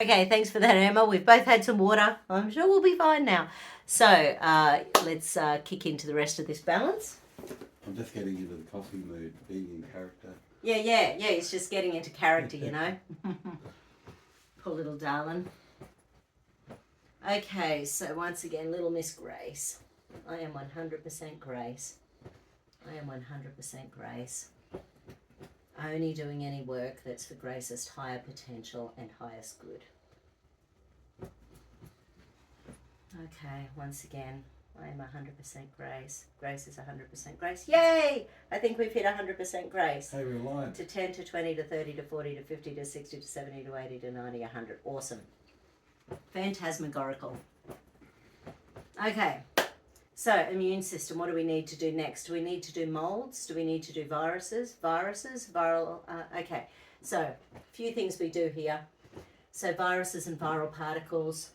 Okay, thanks for that, Emma. We've both had some water. I'm sure we'll be fine now. So let's kick into the rest of this balance. I'm just getting into the coffee mood, being in character. Yeah. It's just getting into character, you know. Poor little darling. Okay, so once again, little Miss Grace. I am 100% Grace. I am 100% Grace. Only doing any work that's for Grace's higher potential and highest good. Okay, once again, I am 100% Grace. Grace is 100% Grace. Yay! I think we've hit 100% Grace. Hey, we're aligned. To 10 to 20 to 30 to 40 to 50 to 60 to 70 to 80 to 90, 100. Awesome. Phantasmagorical. Okay. So, immune system, what do we need to do next? Do we need to do molds? Do we need to do viruses? Viral, okay. So, a few things we do here. So, viruses and viral particles,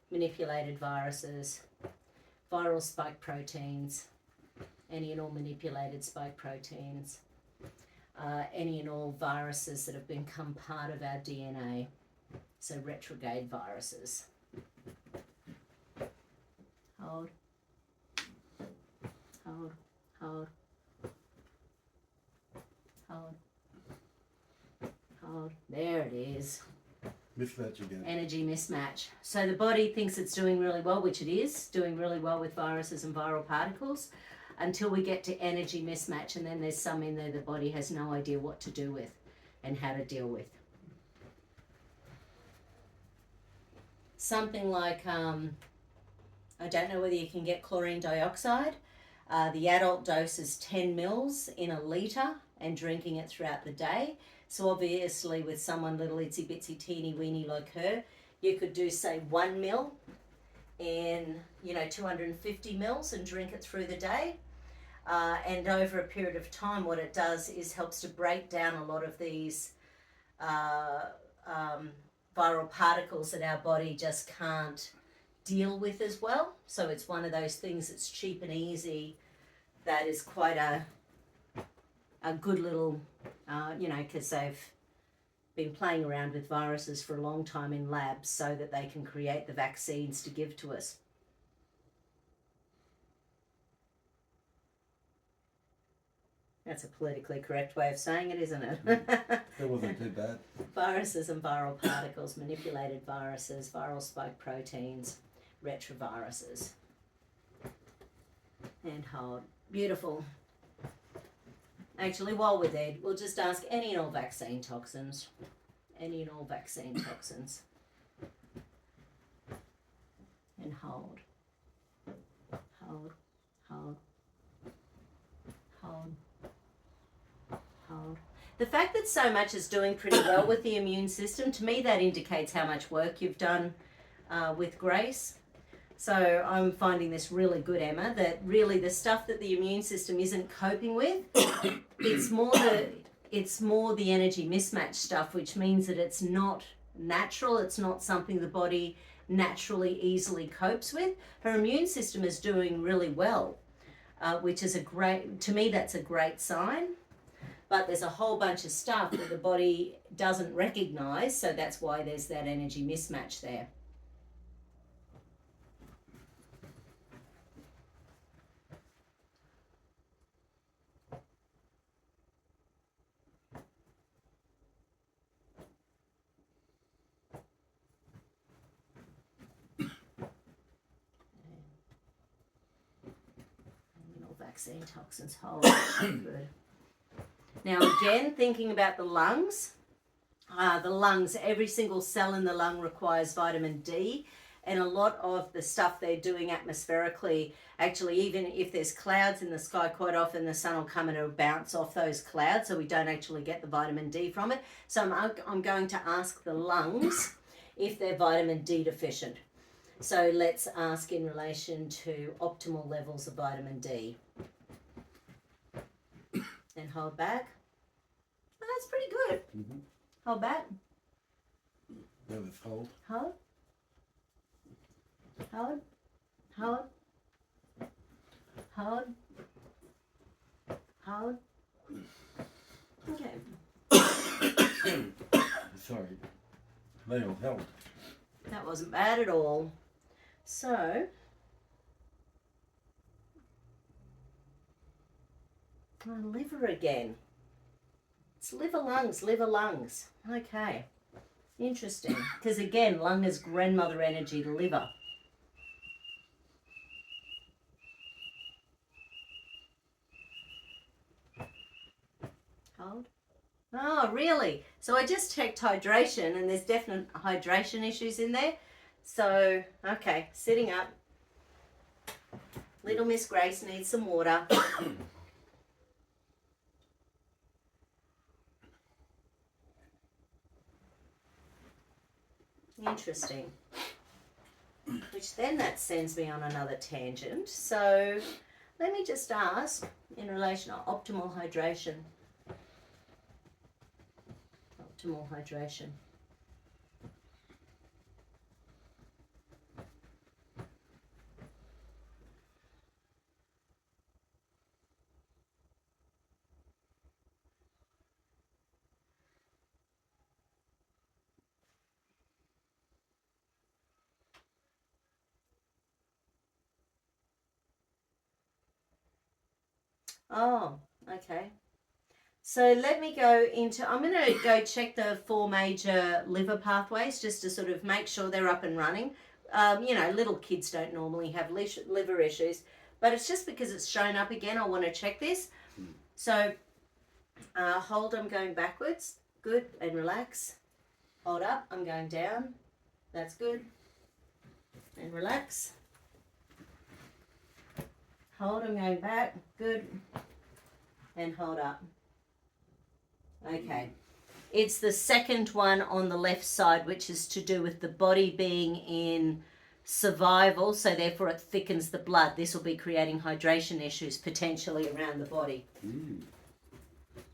manipulated viruses, viral spike proteins, any and all manipulated spike proteins, any and all viruses that have become part of our DNA. So, retrograde viruses. Hold. Hold. There it is. Mismatch again. Energy mismatch. So the body thinks it's doing really well, which it is, doing really well with viruses and viral particles, until we get to energy mismatch, and then there's some in there the body has no idea what to do with and how to deal with. Something like, I don't know whether you can get chlorine dioxide. The adult dose is 10 mils in a litre and drinking it throughout the day. So obviously with someone little itsy bitsy teeny weeny like her, you could do say 1 mil in 250 mils and drink it through the day. And over a period of time, what it does is helps to break down a lot of these viral particles that our body just can't deal with as well. So it's one of those things that's cheap and easy, that is quite a good little, because they've been playing around with viruses for a long time in labs so that they can create the vaccines to give to us. That's a politically correct way of saying it, isn't it? That wasn't too bad. Viruses and viral particles, manipulated viruses, viral spike proteins, retroviruses. And hold. Beautiful. Actually, while we're there, we'll just ask any and all vaccine toxins. Any and all vaccine toxins. And hold. Hold. The fact that so much is doing pretty well with the immune system, to me that indicates how much work you've done with Grace. So I'm finding this really good, Emma, that really the stuff that the immune system isn't coping with, it's more the energy mismatch stuff, which means that it's not natural, it's not something the body naturally easily copes with. Her immune system is doing really well, which is to me that's a great sign. But there's a whole bunch of stuff that the body doesn't recognize, so that's why there's that energy mismatch there. Vaccine toxins hold. Good. Now again, thinking about the lungs, every single cell in the lung requires vitamin D, and a lot of the stuff they're doing atmospherically, actually even if there's clouds in the sky, quite often the sun will come and it'll bounce off those clouds, so we don't actually get the vitamin D from it. So I'm going to ask the lungs if they're vitamin D deficient. So let's ask in relation to optimal levels of vitamin D. And hold back. Oh, that's pretty good. Mm-hmm. Hold back. That was hold. Hold. Okay. Sorry. Nail help. That wasn't bad at all. So, liver again. It's liver, lungs, liver, lungs. Okay, interesting. Because again, lung is grandmother energy to liver. Hold. Oh, really? So I just checked hydration and there's definite hydration issues in there. So, okay, sitting up. Little Miss Grace needs some water. Interesting. Which then that sends me on another tangent. So let me just ask in relation to optimal hydration. Optimal hydration. Oh, okay. So let me go into, I'm going to go check the 4 major liver pathways just to sort of make sure they're up and running. You know, little kids don't normally have liver issues, but it's just because it's shown up again, I want to check this. So hold, I'm going backwards. Good, and relax. Hold up, I'm going down. That's good. And relax. Hold, I'm going back. Good. And hold up. Okay. It's the second one on the left side, which is to do with the body being in survival, so therefore it thickens the blood. This will be creating hydration issues potentially around the body.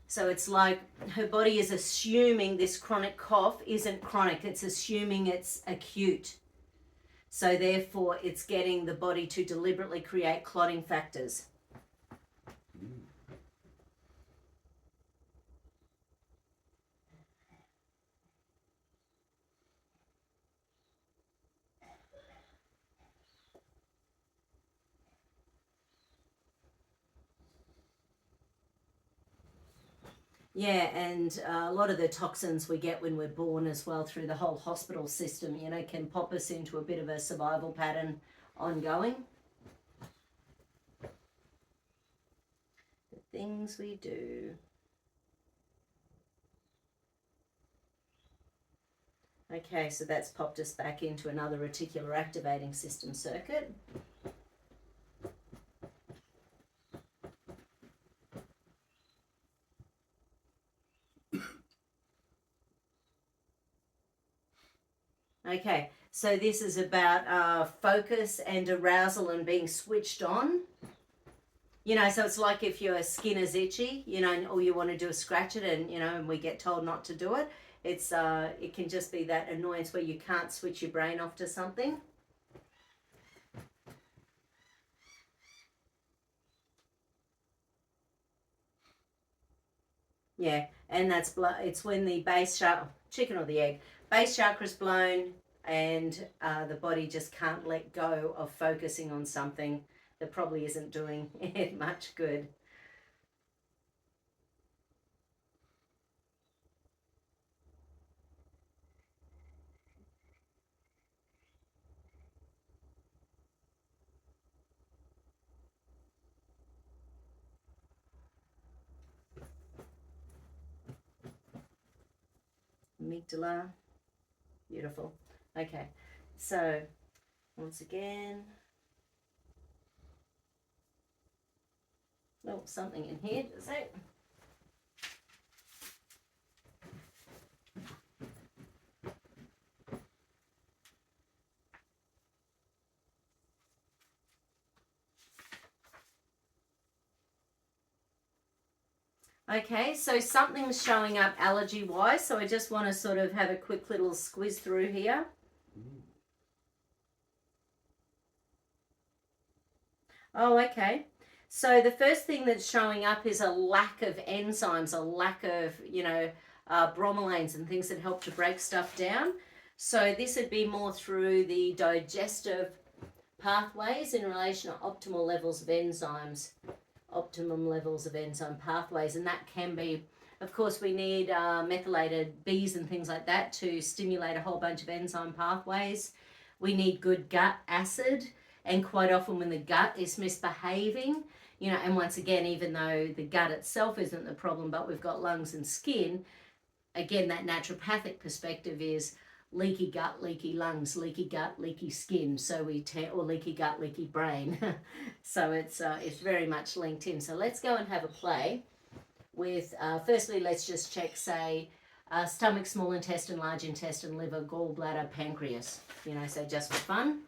So it's like her body is assuming this chronic cough isn't chronic. It's assuming it's acute. So therefore it's getting the body to deliberately create clotting factors. Yeah, and a lot of the toxins we get when we're born as well through the whole hospital system, you know, can pop us into a bit of a survival pattern ongoing. The things we do. Okay, so that's popped us back into another reticular activating system circuit. Okay, so this is about focus and arousal and being switched on. You know, so it's like if your skin is itchy, you know, and all you want to do is scratch it, and you know, and we get told not to do it. It's it can just be that annoyance where you can't switch your brain off to something. Yeah, and that's it's when the base chakra, chicken or the egg, base chakra's blown, and the body just can't let go of focusing on something that probably isn't doing it much good. Amygdala, beautiful. Okay, so once again, oh, something in here, does it? Okay, so something's showing up allergy-wise, so I just want to sort of have a quick little squiz through here. Oh, okay. So the first thing that's showing up is a lack of enzymes, a lack of, you know, bromelains and things that help to break stuff down. So this would be more through the digestive pathways in relation to optimal levels of enzymes, optimum levels of enzyme pathways, and that can be, of course, we need methylated Bs and things like that to stimulate a whole bunch of enzyme pathways. We need good gut acid, and quite often when the gut is misbehaving, you know, and once again, even though the gut itself isn't the problem, but we've got lungs and skin, again, that naturopathic perspective is leaky gut, leaky lungs, leaky gut, leaky skin. So or leaky gut, leaky brain. So it's very much linked in. So let's go and have a play with, firstly, let's just check, say, stomach, small intestine, large intestine, liver, gallbladder, pancreas. You know, so just for fun.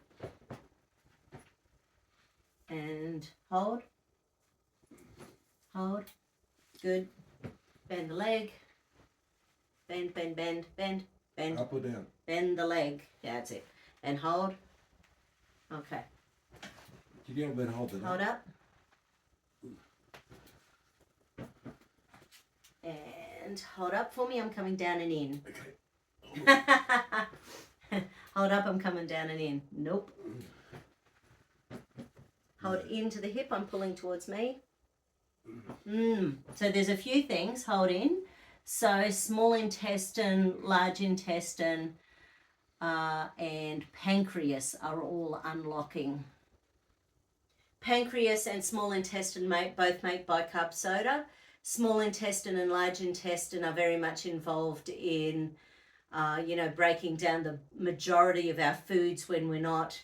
And hold. Hold. Good. Bend the leg. Bend, bend, bend, bend, bend. Up or down? Bend the leg. Yeah, that's it. And hold. Okay. Can you help me hold it Hold up? up. And hold up for me. I'm coming down and in. Okay. Hold up. I'm coming down and in. Nope. Hold into the hip. I'm pulling towards me. So there's a few things. Hold in. So small intestine, large intestine, and pancreas are all unlocking. Pancreas and small intestine both make bicarb soda. Small intestine and large intestine are very much involved in, breaking down the majority of our foods when we're not.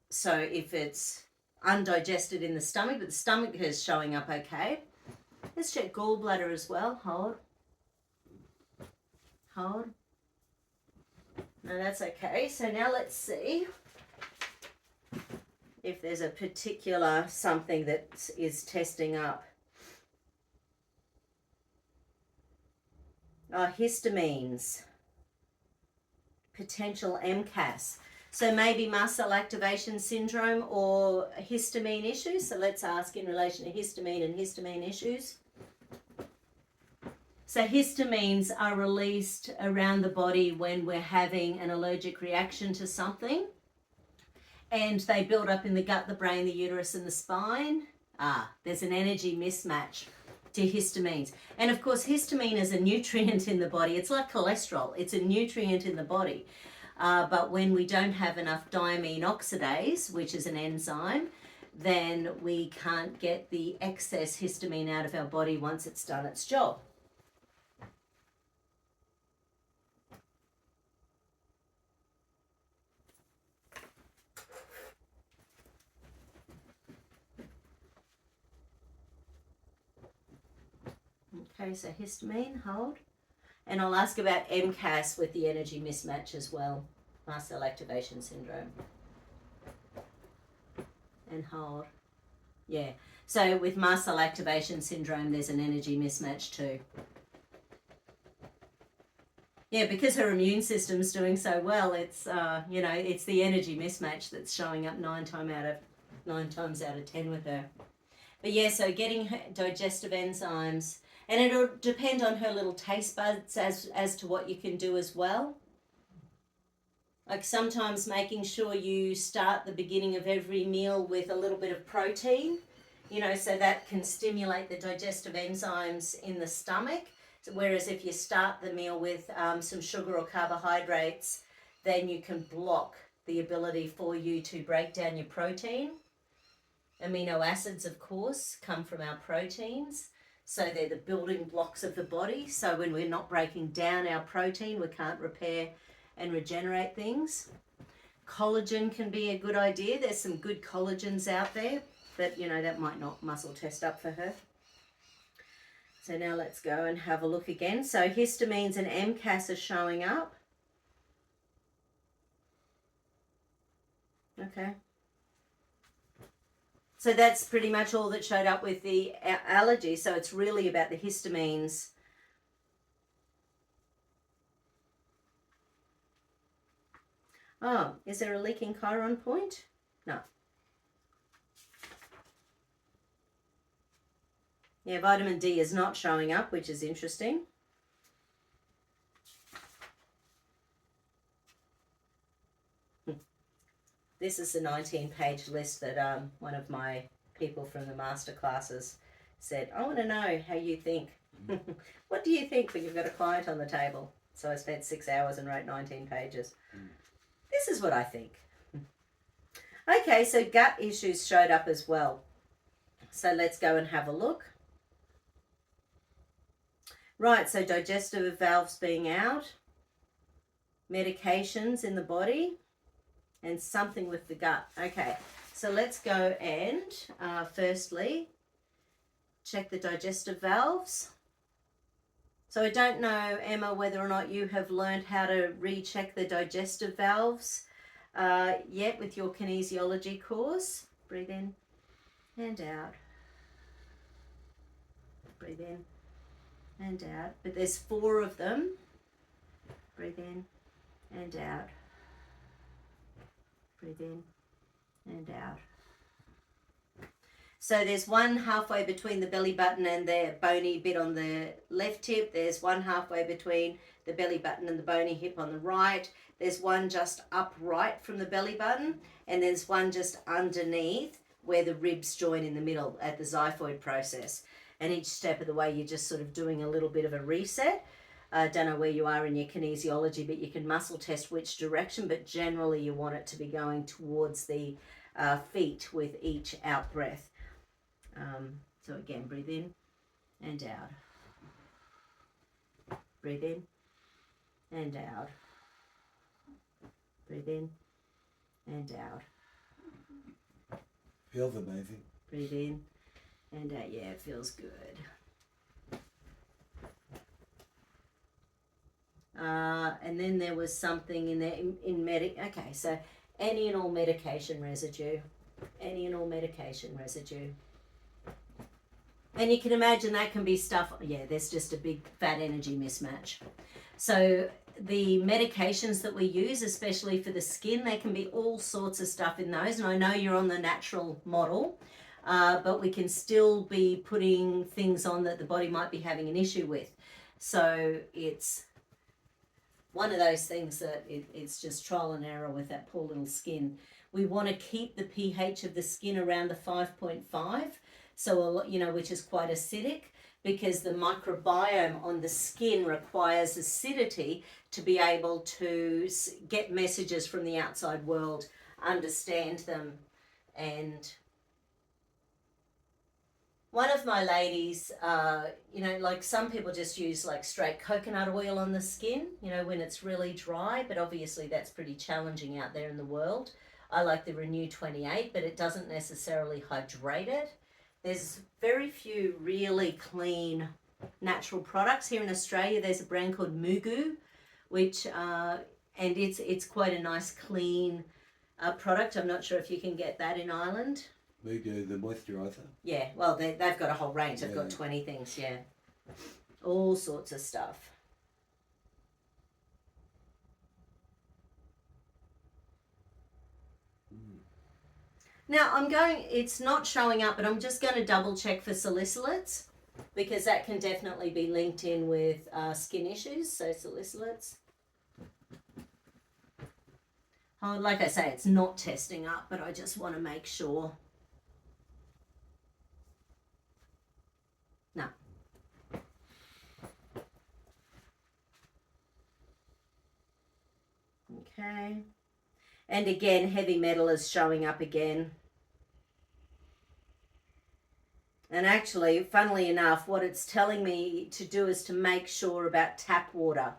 So if it's undigested in the stomach, but the stomach is showing up okay. Let's check gallbladder as well. Hold. Hold. No, that's okay. So now let's see if there's a particular something that is testing up. Histamines. Potential MCAS. So maybe mast cell activation syndrome or histamine issues. So let's ask in relation to histamine and histamine issues. So histamines are released around the body when we're having an allergic reaction to something. And they build up in the gut, the brain, the uterus, and the spine. There's an energy mismatch to histamines. And of course, histamine is a nutrient in the body. It's like cholesterol. It's a nutrient in the body. But when we don't have enough diamine oxidase, which is an enzyme, then we can't get the excess histamine out of our body once it's done its job. Okay, so histamine, hold. And I'll ask about MCAS with the energy mismatch as well, mast cell activation syndrome. And hold. Yeah, so with mast cell activation syndrome, there's an energy mismatch too. Yeah, because her immune system's doing so well, it's it's the energy mismatch that's showing up 9 times out of 10 with her. But yeah, so getting her digestive enzymes, and it'll depend on her little taste buds as to what you can do as well. Like sometimes making sure you start the beginning of every meal with a little bit of protein, so that can stimulate the digestive enzymes in the stomach. Whereas if you start the meal with some sugar or carbohydrates, then you can block the ability for you to break down your protein. Amino acids, of course, come from our proteins. So they're the building blocks of the body. So when we're not breaking down our protein, we can't repair and regenerate things. Collagen can be a good idea. There's some good collagens out there, but that might not muscle test up for her. So now let's go and have a look again. So histamines and MCAS are showing up. Okay. So that's pretty much all that showed up with the allergy. So it's really about the histamines. Oh, is there a leaking chiron point? No. Yeah, vitamin D is not showing up, which is interesting. This is the 19-page list that one of my people from the master classes said, I want to know how you think. What do you think when you've got a client on the table? So I spent 6 hours and wrote 19 pages. This is what I think. Okay, so gut issues showed up as well. So let's go and have a look. Right, so digestive valves being out, medications in the body, and something with the gut. Okay, so let's go and firstly check the digestive valves. So I don't know, Emma, whether or not you have learned how to recheck the digestive valves yet with your kinesiology course. Breathe in and out. Breathe in and out. But there's 4 of them. Breathe in and out. Breathe in and out. So there's one halfway between the belly button and the bony bit on the left hip. There's one halfway between the belly button and the bony hip on the right. There's one just upright from the belly button, and there's one just underneath where the ribs join in the middle at the xiphoid process. And each step of the way you're just sort of doing a little bit of a reset. I don't know where you are in your kinesiology, but you can muscle test which direction, but generally you want it to be going towards the feet with each out breath. So again, breathe in and out. Breathe in and out. Breathe in and out. Feels amazing. Breathe in and out. Yeah, it feels good. And then there was something in there okay, so any and all medication residue. Any and all medication residue. And you can imagine that can be stuff, yeah, there's just a big fat energy mismatch. So the medications that we use, especially for the skin, there can be all sorts of stuff in those. And I know you're on the natural model, but we can still be putting things on that the body might be having an issue with. So it's one of those things that it's just trial and error with that poor little skin. We want to keep the pH of the skin around the 5.5, so which is quite acidic, because the microbiome on the skin requires acidity to be able to get messages from the outside world, understand them. And one of my ladies, like some people just use like straight coconut oil on the skin, when it's really dry, but obviously that's pretty challenging out there in the world. I like the Renew 28, but it doesn't necessarily hydrate it. There's very few really clean natural products. Here in Australia, there's a brand called Mugu, which, and it's quite a nice clean product. I'm not sure if you can get that in Ireland. Mugu, the moisturiser. Yeah, well, they've got a whole range. They've got 20 things, yeah. All sorts of stuff. Now, it's not showing up, but I'm just going to double check for salicylates, because that can definitely be linked in with skin issues. So salicylates. Oh, like I say, it's not testing up, but I just want to make sure. No. Okay. And again, heavy metal is showing up again. And actually, funnily enough, what it's telling me to do is to make sure about tap water.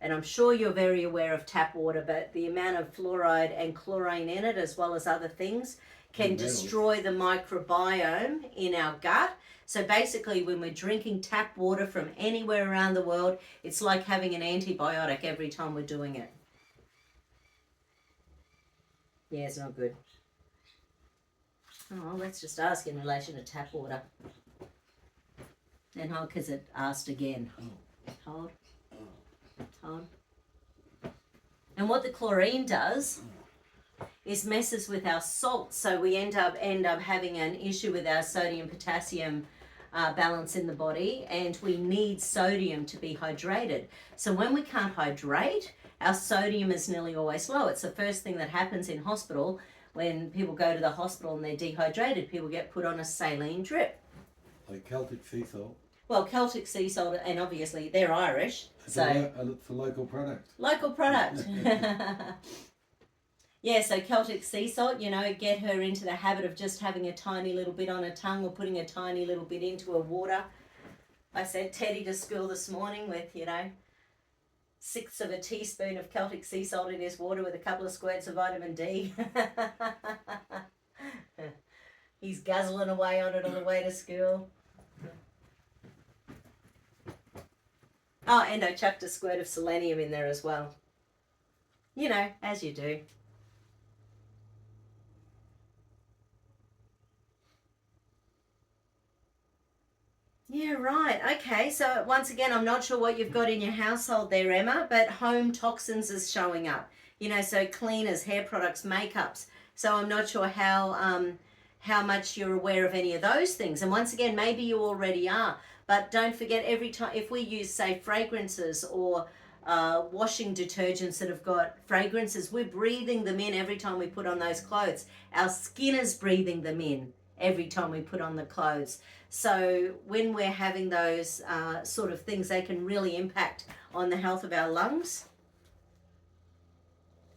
And I'm sure you're very aware of tap water, but the amount of fluoride and chlorine in it, as well as other things, can destroy the microbiome in our gut. So basically, when we're drinking tap water from anywhere around the world, it's like having an antibiotic every time we're doing it. Yeah, it's not good. Oh, let's just ask in relation to tap water. And hold, because it asked again. Hold. Hold. And what the chlorine does is messes with our salt, so we end up having an issue with our sodium potassium balance in the body, and we need sodium to be hydrated. So when we can't hydrate, our sodium is nearly always low. It's the first thing that happens in hospital when people go to the hospital and they're dehydrated. People get put on a saline drip. Like Celtic sea salt. Well, Celtic sea salt, and obviously they're Irish, It's a local product. Local product. Yeah, so Celtic sea salt, get her into the habit of just having a tiny little bit on her tongue or putting a tiny little bit into her water. I sent Teddy to school this morning with, 1/6 of a teaspoon of Celtic sea salt in his water with a couple of squirts of vitamin D. He's guzzling away on it on the way to school. Oh, and I chucked a squirt of selenium in there as well. As you do. Yeah, right. Okay, so once again, I'm not sure what you've got in your household there, Emma, but home toxins is showing up. So cleaners, hair products, makeups. So I'm not sure how much you're aware of any of those things. And once again, maybe you already are. But don't forget, every time, if we use, say, fragrances or washing detergents that have got fragrances, we're breathing them in every time we put on those clothes. Our skin is breathing them in every time we put on the clothes. So when we're having those sort of things, they can really impact on the health of our lungs.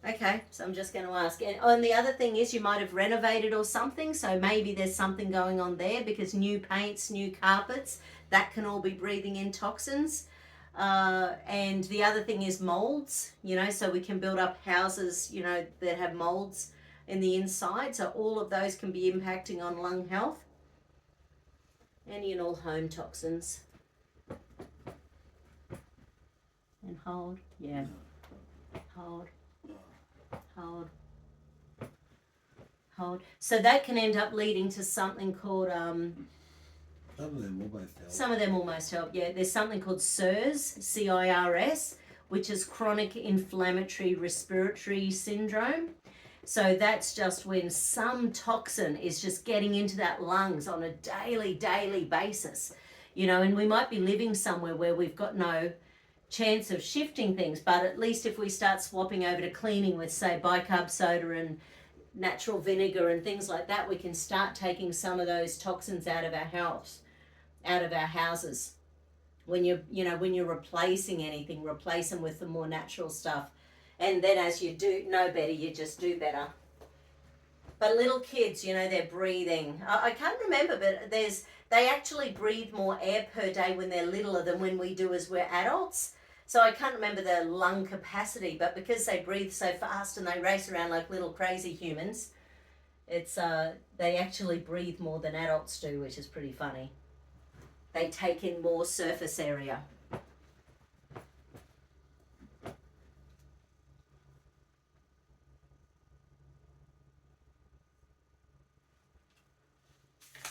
Okay, so I'm just going to ask. And the other thing is you might have renovated or something, so maybe there's something going on there because new paints, new carpets, that can all be breathing in toxins. And the other thing is molds, so we can build up houses, that have molds in the inside. So all of those can be impacting on lung health. Any and all home toxins. And hold, yeah. Hold. So that can end up leading to something called Some of them almost help. Yeah, there's something called CIRS, C-I-R-S, which is chronic inflammatory respiratory syndrome. So that's just when some toxin is just getting into that lungs on a daily basis, and we might be living somewhere where we've got no chance of shifting things, but at least if we start swapping over to cleaning with, say, bicarb soda and natural vinegar and things like that, we can start taking some of those toxins out of our houses. When you're replacing anything, replace them with the more natural stuff. And then as you do know better, you just do better. But little kids, they're breathing. I can't remember, but they actually breathe more air per day when they're littler than when we do as we're adults. So I can't remember the lung capacity, but because they breathe so fast and they race around like little crazy humans, they actually breathe more than adults do, which is pretty funny. They take in more surface area.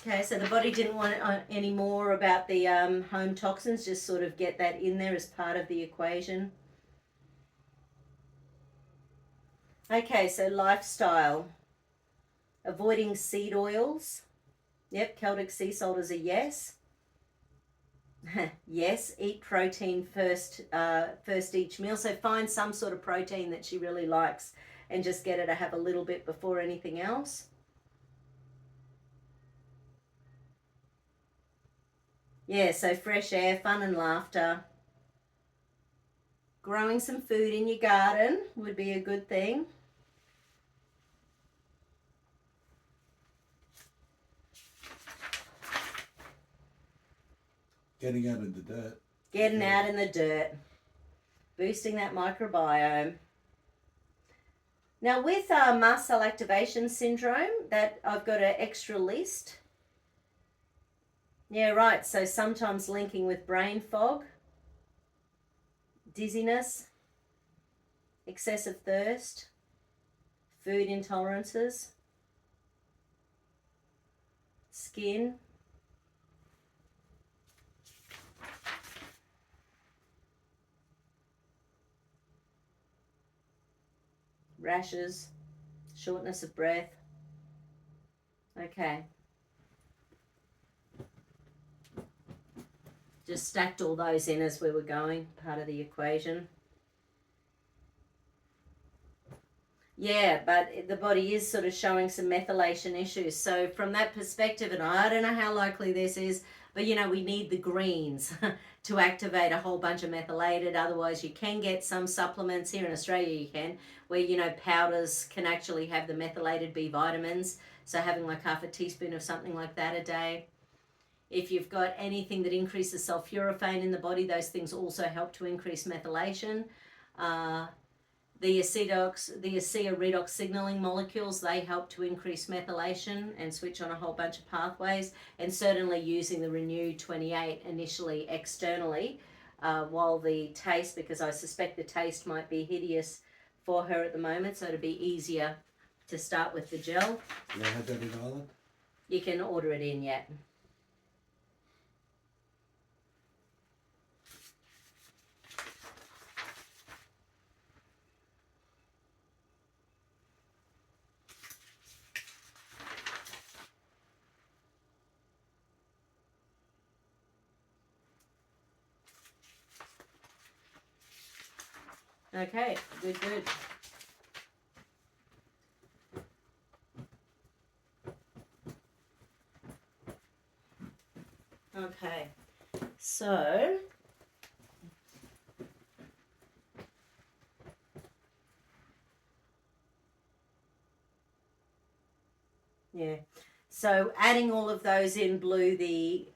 Okay, so the body didn't want any more about the home toxins, just sort of get that in there as part of the equation. Okay, so lifestyle. Avoiding seed oils. Yep, Celtic sea salt is a yes. Yes, eat protein first each meal. So find some sort of protein that she really likes and just get her to have a little bit before anything else. Yeah, so fresh air, fun and laughter. Growing some food in your garden would be a good thing. Getting out in the dirt. Getting out in the dirt. Boosting that microbiome. Now with mast cell activation syndrome, that I've got an extra list. Yeah, right. So sometimes linking with brain fog, dizziness, excessive thirst, food intolerances, skin, rashes, shortness of breath. Okay. Just stacked all those in as we were going, part of the equation. Yeah, but the body is sort of showing some methylation issues. So from that perspective, and I don't know how likely this is, but we need the greens to activate a whole bunch of methylated. Otherwise, you can get some supplements here in Australia. You can where powders can actually have the methylated B vitamins. So having like half a teaspoon of something like that a day. If you've got anything that increases sulforaphane in the body, those things also help to increase methylation. Uh, the ACEA redox signaling molecules, they help to increase methylation and switch on a whole bunch of pathways. And certainly using the Renew 28 initially externally, while the taste, because I suspect the taste might be hideous for her at the moment, so it'll be easier to start with the gel. You have that in Ireland? You can order it in, yeah. Okay, good. Okay, so yeah, so adding all of those in blue, the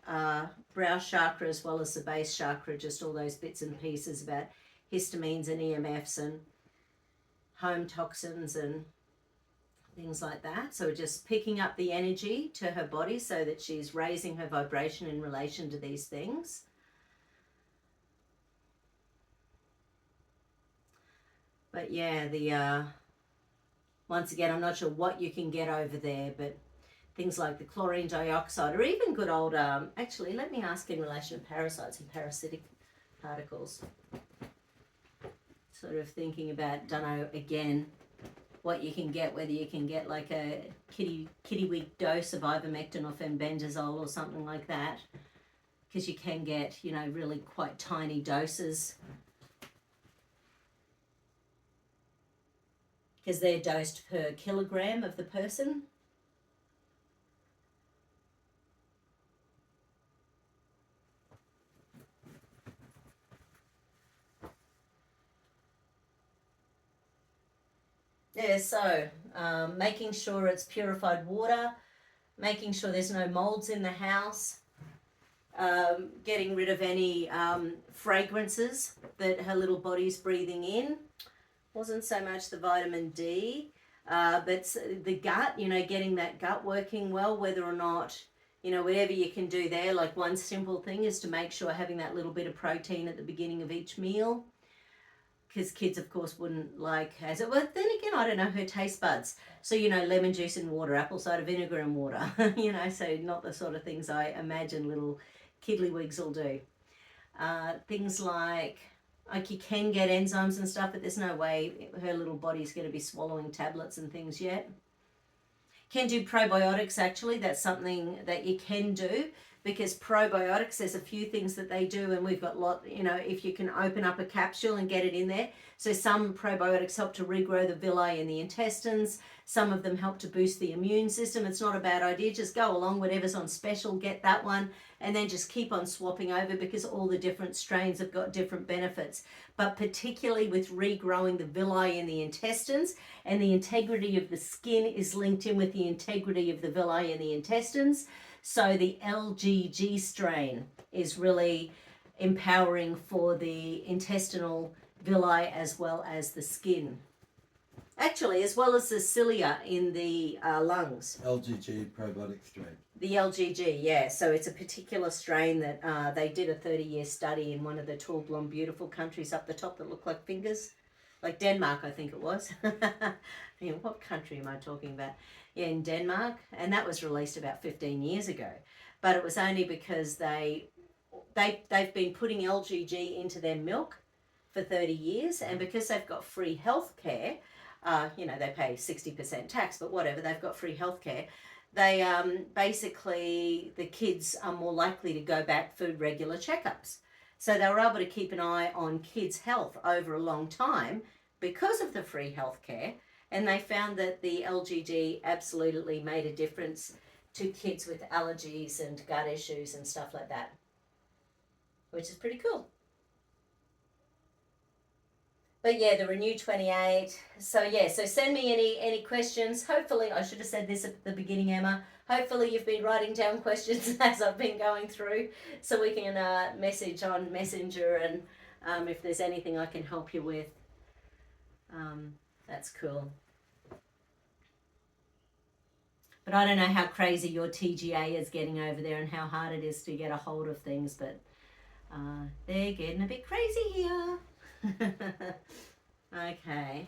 brow chakra as well as the base chakra, just all those bits and pieces about histamines and EMFs and home toxins and things like that. So we're just picking up the energy to her body so that she's raising her vibration in relation to these things. But yeah, the once again, I'm not sure what you can get over there, but things like the chlorine dioxide or even good old, actually, let me ask in relation to parasites and parasitic particles. Sort of thinking about, don't know, again, what you can get, whether you can get like a kitty week dose of ivermectin or fenbendazole or something like that, because you can get, really quite tiny doses. Because they're dosed per kilogram of the person. Yeah, so making sure it's purified water, making sure there's no molds in the house, getting rid of any fragrances that her little body's breathing in. Wasn't so much the vitamin D, but the gut, getting that gut working well, whether or not, whatever you can do there. Like one simple thing is to make sure having that little bit of protein at the beginning of each meal. Because kids, of course, wouldn't like as it. But then again, I don't know her taste buds. So lemon juice and water, apple cider vinegar and water. So not the sort of things I imagine little kiddlywigs will do. Things like you can get enzymes and stuff, but there's no way her little body's going to be swallowing tablets and things yet. Can do probiotics, actually. That's something that you can do, because probiotics, there's a few things that they do, and we've got if you can open up a capsule and get it in there. So some probiotics help to regrow the villi in the intestines. Some of them help to boost the immune system. It's not a bad idea. Just go along, whatever's on special, get that one, and then just keep on swapping over, because all the different strains have got different benefits. But particularly with regrowing the villi in the intestines, and the integrity of the skin is linked in with the integrity of the villi in the intestines. So the LGG strain is really empowering for the intestinal villi as well as the skin. Actually, as well as the cilia in the lungs. LGG probiotic strain. The LGG, yeah. So it's a particular strain that they did a 30-year study in one of the tall, blonde, beautiful countries up the top that look like fingers. Like Denmark, I think it was. What country am I talking about? Yeah, in Denmark. And that was released about 15 years ago. But it was only because they've been putting LGG into their milk for 30 years. And because they've got free healthcare, they pay 60% tax, but whatever, they've got free healthcare. They basically, the kids are more likely to go back for regular checkups. So they were able to keep an eye on kids' health over a long time because of the free healthcare, And they found that the LGD absolutely made a difference to kids with allergies and gut issues and stuff like that, which is pretty cool. But yeah, the Renew 28. So yeah, so send me any questions. Hopefully, I should have said this at the beginning, Emma. Hopefully you've been writing down questions as I've been going through, so we can message on Messenger, and if there's anything I can help you with, that's cool. But I don't know how crazy your TGA is getting over there and how hard it is to get a hold of things, but they're getting a bit crazy here. Okay.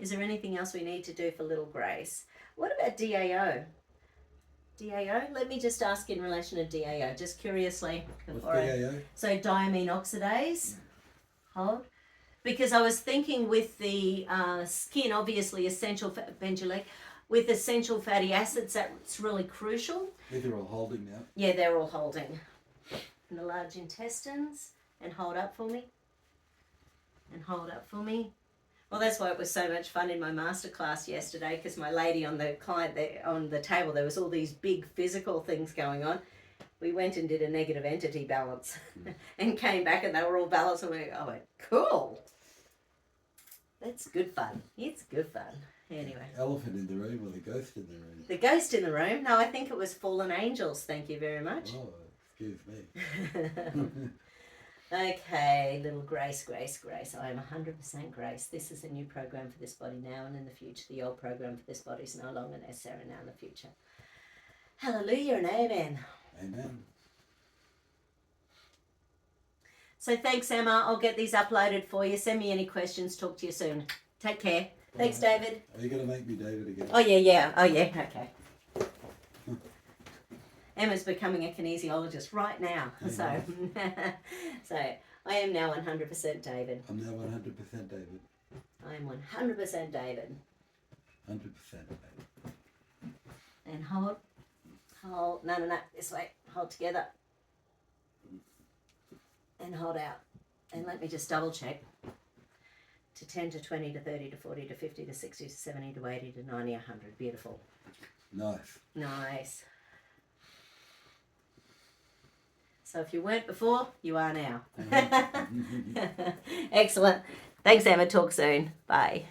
Is there anything else we need to do for little Grace? What about DAO? DAO? Let me just ask in relation to DAO, just curiously. What's DAO? So diamine oxidase. Hold. Because I was thinking with the skin, obviously essential benzoic, with essential fatty acids, that's really crucial. They're all holding now. Yeah, they're all holding. And the large intestines. And hold up for me. And hold up for me. Well, that's why it was so much fun in my masterclass yesterday, because my lady on the client there, on the table, there was all these big physical things going on. We went and did a negative entity balance and came back and they were all balanced, and I went, cool. That's good fun. It's good fun. Anyway. Elephant in the room or the ghost in the room? The ghost in the room? No, I think it was fallen angels. Thank you very much. Oh, excuse me. Okay, little Grace. I am 100% Grace. This is a new program for this body now and in the future. The old program for this body is no longer necessary now in the future. Hallelujah and amen. Amen. So thanks, Emma. I'll get these uploaded for you. Send me any questions. Talk to you soon. Take care. Thanks, David. Are you going to make me David again? Oh, yeah. Okay. Emma's becoming a kinesiologist right now. So, so I am now 100% David. I'm now 100% David. I am 100% David. 100% David. And hold. No, this way. Hold together. And hold out. And let me just double check. To 10 to 20 to 30 to 40 to 50 to 60 to 70 to 80 to 90, 100. Beautiful. Nice. So if you weren't before, you are now. Excellent. Thanks, Emma. Talk soon. Bye.